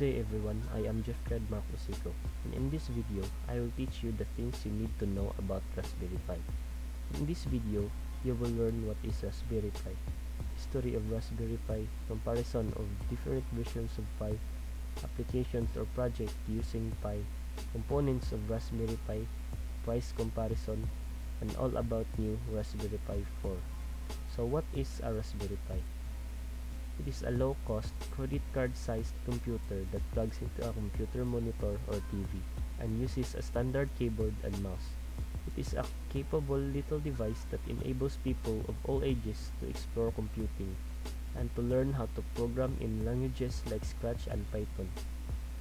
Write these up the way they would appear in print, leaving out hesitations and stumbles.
day everyone, I am Jeffred Marcosico, and in this video, I will teach you the things you need to know about Raspberry Pi. In this video, you will learn what is Raspberry Pi, history of Raspberry Pi, comparison of different versions of Pi, applications or project using Pi, components of Raspberry Pi, price comparison, and all about new Raspberry Pi 4. So what is a Raspberry Pi? It is a low-cost, credit card-sized computer that plugs into a computer monitor or TV and uses a standard keyboard and mouse. It is a capable little device that enables people of all ages to explore computing and to learn how to program in languages like Scratch and Python.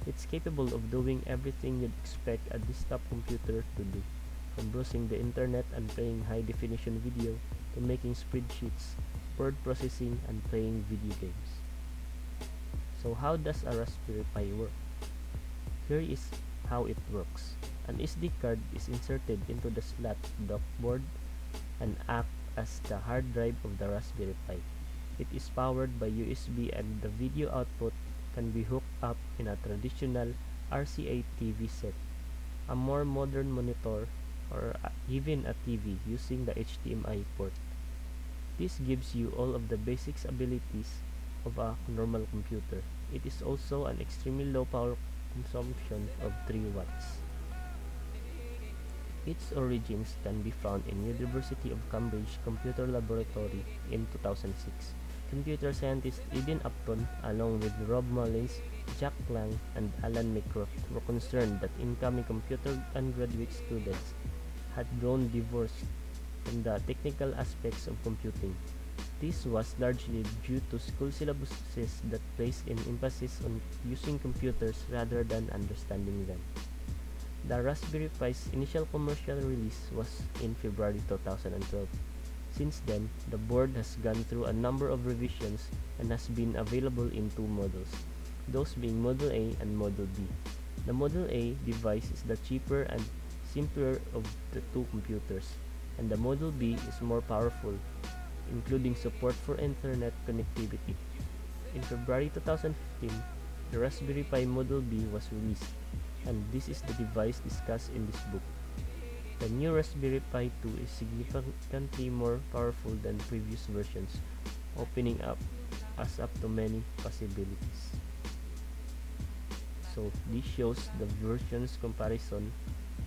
It's capable of doing everything you'd expect a desktop computer to do, from browsing the internet and playing high-definition video to making spreadsheets, word processing, and playing video games. So how does a Raspberry Pi work? Here is how it works. An SD card is inserted into the slot of the board and acts as the hard drive of the Raspberry Pi. It is powered by USB and the video output can be hooked up in a traditional RCA TV set, a more modern monitor, or even a TV using the HDMI port. This gives you all of the basics abilities of a normal computer. It is also an extremely low power consumption of 3 watts. Its origins can be found in University of Cambridge Computer Laboratory in 2006. Computer scientist Eden Upton, along with Rob Mullins, Jack Lang, and Alan Mycroft, were concerned that incoming computer undergraduate students had grown divorced from the technical aspects of computing. This was largely due to school syllabuses that placed an emphasis on using computers rather than understanding them. The Raspberry Pi's initial commercial release was in February 2012. Since then, the board has gone through a number of revisions and has been available in 2 models, those being Model A and Model B. The Model A device is the cheaper and simpler of the 2 computers, and the Model B is more powerful, including support for internet connectivity. In February 2015, the Raspberry Pi Model B was released, and this is the device discussed in this book. The new Raspberry Pi 2 is significantly more powerful than previous versions, opening up to many possibilities. So this shows the versions comparison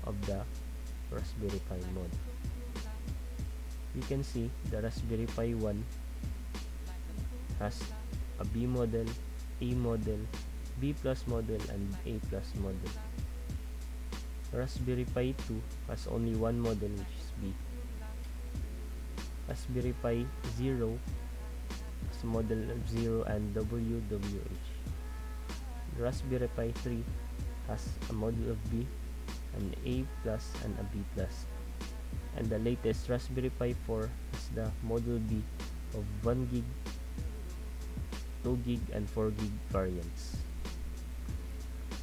of the Raspberry Pi mod. You can see the Raspberry Pi 1 has a B model, A model, B plus model, and A plus model. Raspberry Pi 2 has only one model, which is B. Raspberry Pi 0 has a model of 0 and WWH. Raspberry Pi 3 has a model of B, an A plus, and a B plus. And the latest Raspberry Pi 4 has the Model B of 1 gig, 2 gig, and 4 gig variants.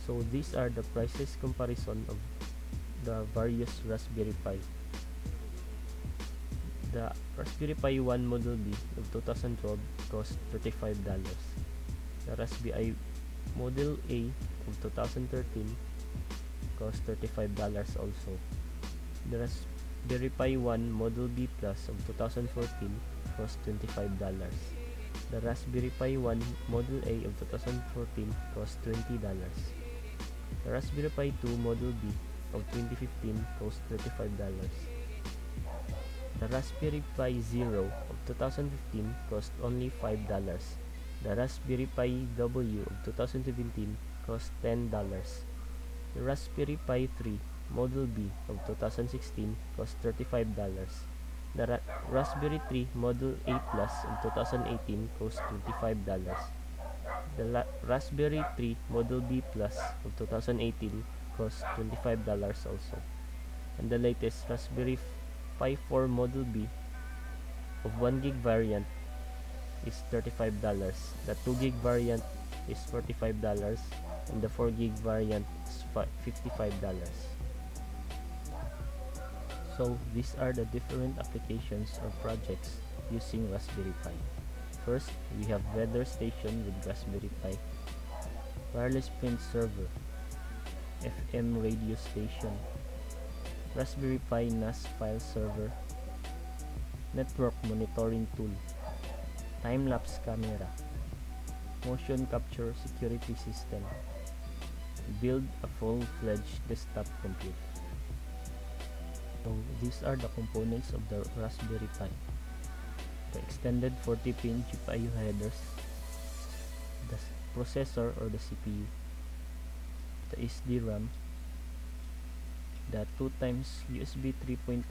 So these are the prices comparison of the various Raspberry Pi. The Raspberry Pi 1 Model B of 2012 cost $35. The Raspberry Model A of 2013 cost $35 also. The Raspberry Pi 1 Model B Plus of 2014 cost $25. The Raspberry Pi 1 Model A of 2014 cost $20. The Raspberry Pi 2 Model B of 2015 cost $35. The Raspberry Pi Zero of 2015 cost only $5. The Raspberry Pi W of 2017 cost $10. The Raspberry Pi 3 Model B of 2016 cost $35. The Raspberry 3 Model A Plus of 2018 cost $25. The Raspberry 3 Model B Plus of 2018 cost $25 also. And the latest Raspberry Pi 4 Model B of 1 gig variant is $35. The 2 gig variant is $45, and the 4 gig variant is $55. So these are the different applications or projects using Raspberry Pi. First, we have weather station with Raspberry Pi. wireless print server, FM radio station, Raspberry Pi NAS file server, network monitoring tool, time-lapse camera, motion capture security system, build a full-fledged desktop computer. So these are the components of the Raspberry Pi. The extended 40-pin GPIO headers, the processor or the CPU, the SD-RAM, the 2x USB 3.0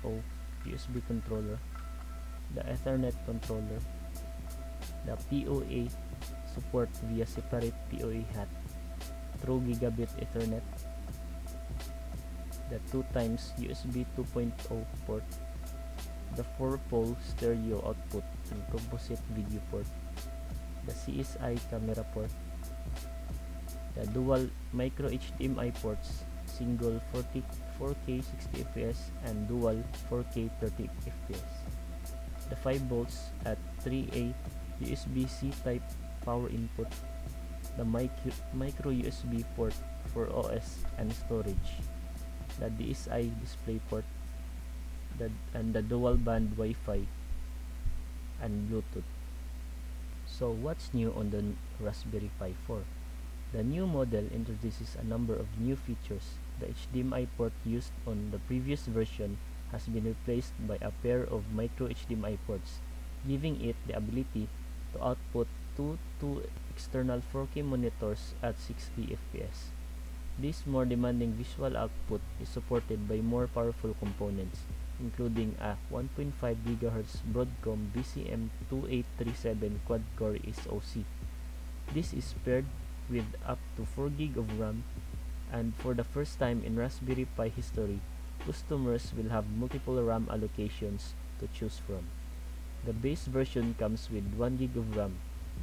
USB controller, the Ethernet controller, the PoE support via separate PoE hat through Gigabit Ethernet, the 2x USB 2.0 port, the 4-pole stereo output and composite video port, the CSI camera port, the dual micro HDMI ports, single 4K 60 fps and dual 4K 30 fps, the 5 volts at 3A USB-C type power input, the micro USB port for OS and storage, the DSi display port, and the dual band Wi-Fi and Bluetooth. So what's new on the Raspberry Pi 4? The new model introduces a number of new features. The HDMI port used on the previous version has been replaced by a pair of micro HDMI ports, giving it the ability to output two external 4K monitors at 60 fps. This more demanding visual output is supported by more powerful components, including a 1.5 GHz Broadcom BCM2837 quad-core SoC. This is paired with up to 4 GB of RAM, and for the first time in Raspberry Pi history, customers will have multiple RAM allocations to choose from. The base version comes with 1 GB of RAM,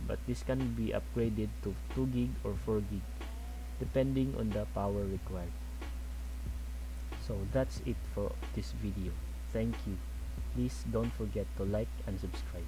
but this can be upgraded to 2 GB or 4 GB, depending on the power required. So that's it for this video. Thank you. Please don't forget to like and subscribe.